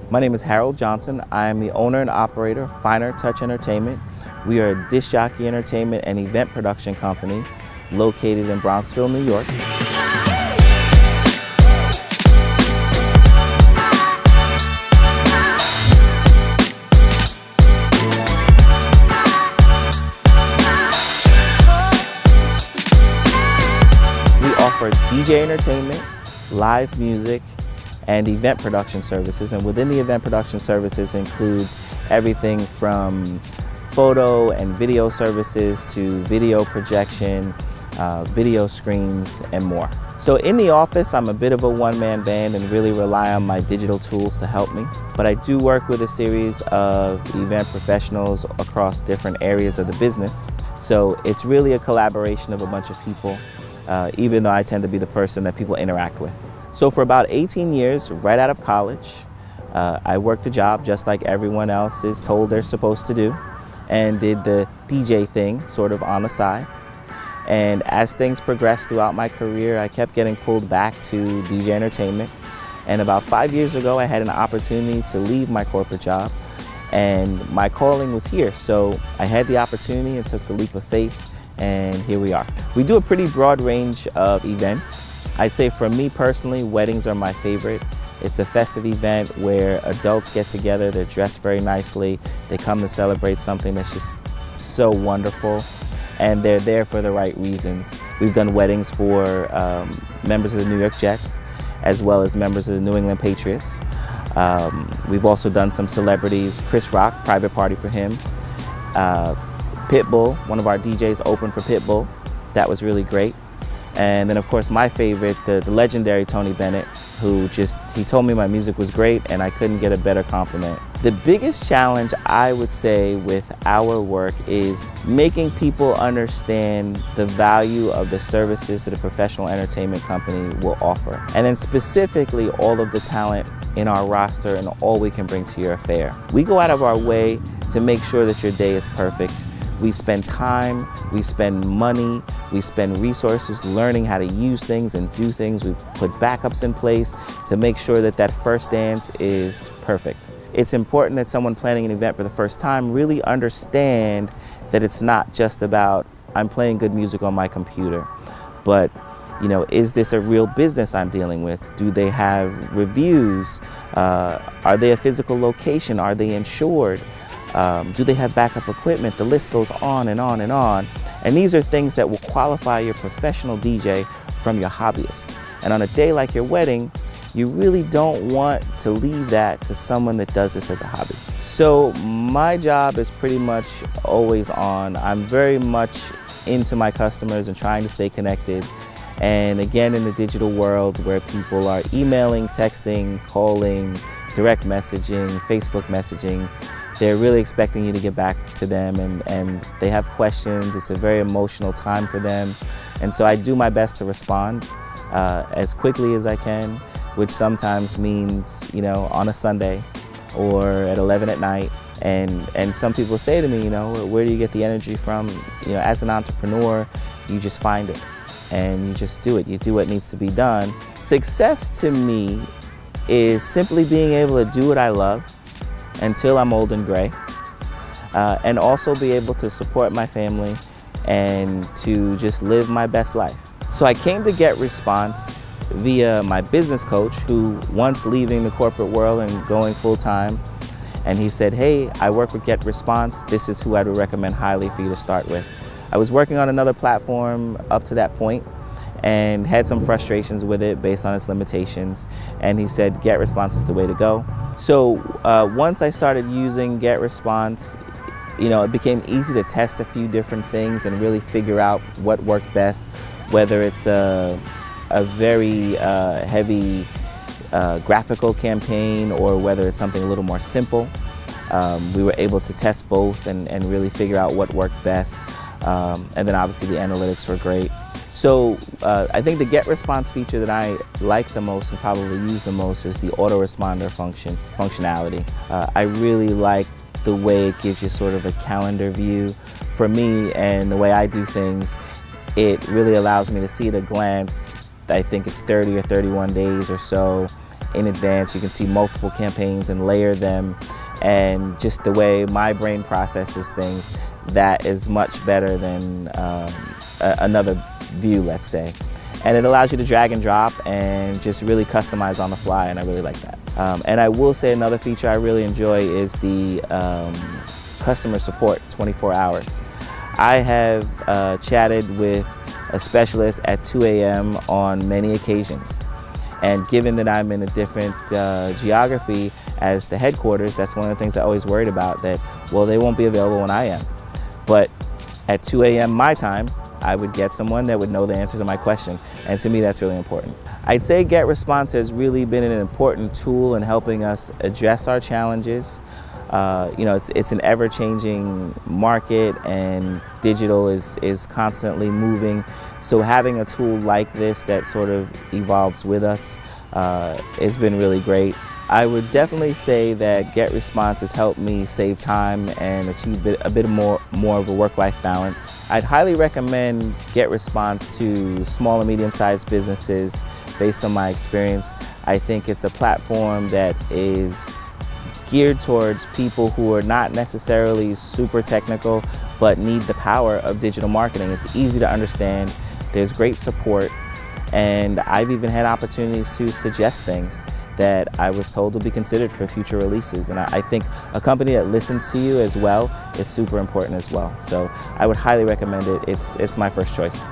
My name is Harold Johnson. I am the owner and operator of Finer Touch Entertainment. We are a disc jockey entertainment and event production company located in Bronxville, New York. We offer DJ entertainment, live music, and event production services, and within the event production services includes everything from photo and video services to video projection, video screens, and more. So in the office, I'm a bit of a one-man band and really rely on my digital tools to help me. But I do work with a series of event professionals across different areas of the business. So it's really a collaboration of a bunch of people, even though I tend to be the person that people interact with. So for about 18 years, right out of college, I worked a job just like everyone else is told they're supposed to do, and did the DJ thing sort of on the side. And as things progressed throughout my career, I kept getting pulled back to DJ entertainment. And about 5 years ago, I had an opportunity to leave my corporate job, and my calling was here. So I had the opportunity and took the leap of faith, and here we are. We do a pretty broad range of events. I'd say for me personally, weddings are my favorite. It's a festive event where adults get together, they're dressed very nicely, they come to celebrate something that's just so wonderful, and they're there for the right reasons. We've done weddings for members of the New York Jets, as well as members of the New England Patriots. We've also done some celebrities. Chris Rock, private party for him. Pitbull, one of our DJs opened for Pitbull. That was really great. And then of course my favorite, the legendary Tony Bennett, who he told me my music was great and I couldn't get a better compliment. The biggest challenge I would say with our work is making people understand the value of the services that a professional entertainment company will offer. And then specifically all of the talent in our roster and all we can bring to your affair. We go out of our way to make sure that your day is perfect. We spend time, we spend money, we spend resources learning how to use things and do things. We put backups in place to make sure that that first dance is perfect. It's important that someone planning an event for the first time really understand that it's not just about, I'm playing good music on my computer, but is this a real business I'm dealing with? Do they have reviews? Are they a physical location? Are they insured? Do they have backup equipment? The list goes on and on and on. And these are things that will qualify your professional DJ from your hobbyist. And on a day like your wedding, you really don't want to leave that to someone that does this as a hobby. So my job is pretty much always on. I'm very much into my customers and trying to stay connected. And again, in the digital world where people are emailing, texting, calling, direct messaging, Facebook messaging, they're really expecting you to get back to them, and they have questions. It's a very emotional time for them. And so I do my best to respond as quickly as I can, which sometimes means, on a Sunday or at 11 at night. And some people say to me, where do you get the energy from? As an entrepreneur, you just find it and you just do it. You do what needs to be done. Success to me is simply being able to do what I love until I'm old and gray, and also be able to support my family and to just live my best life. So I came to Get Response via my business coach, who once leaving the corporate world and going full-time, and he said, hey, I work with Get Response. This is who I would recommend highly for you to start with. I was working on another platform up to that point and had some frustrations with it based on its limitations. And he said, Get Response is the way to go. So once I started using Get Response, it became easy to test a few different things and really figure out what worked best, whether it's a very heavy graphical campaign or whether it's something a little more simple. We were able to test both and really figure out what worked best. And then obviously the analytics were great. So I think the Get Response feature that I like the most and probably use the most is the autoresponder functionality. I really like the way it gives you sort of a calendar view. For me and the way I do things, it really allows me to see at a glance, I think it's 30 or 31 days or so in advance. You can see multiple campaigns and layer them, and just the way my brain processes things, that is much better than another view, let's say. And it allows you to drag and drop and just really customize on the fly, and I really like that. And I will say another feature I really enjoy is the customer support 24 hours. I have chatted with a specialist at 2 a.m. on many occasions. And given that I'm in a different geography as the headquarters, that's one of the things I always worried about, that, well, they won't be available when I am. But at 2 a.m. my time, I would get someone that would know the answer to my question. And to me, that's really important. I'd say GetResponse has really been an important tool in helping us address our challenges. You know, it's an ever-changing market, and digital is constantly moving. So having a tool like this that sort of evolves with us has been really great. I would definitely say that GetResponse has helped me save time and achieve a bit more of a work-life balance. I'd highly recommend GetResponse to small and medium-sized businesses based on my experience. I think it's a platform that is geared towards people who are not necessarily super technical but need the power of digital marketing. It's easy to understand, there's great support, and I've even had opportunities to suggest things that I was told will be considered for future releases. And I think a company that listens to you as well is super important as well. So I would highly recommend it. It's my first choice.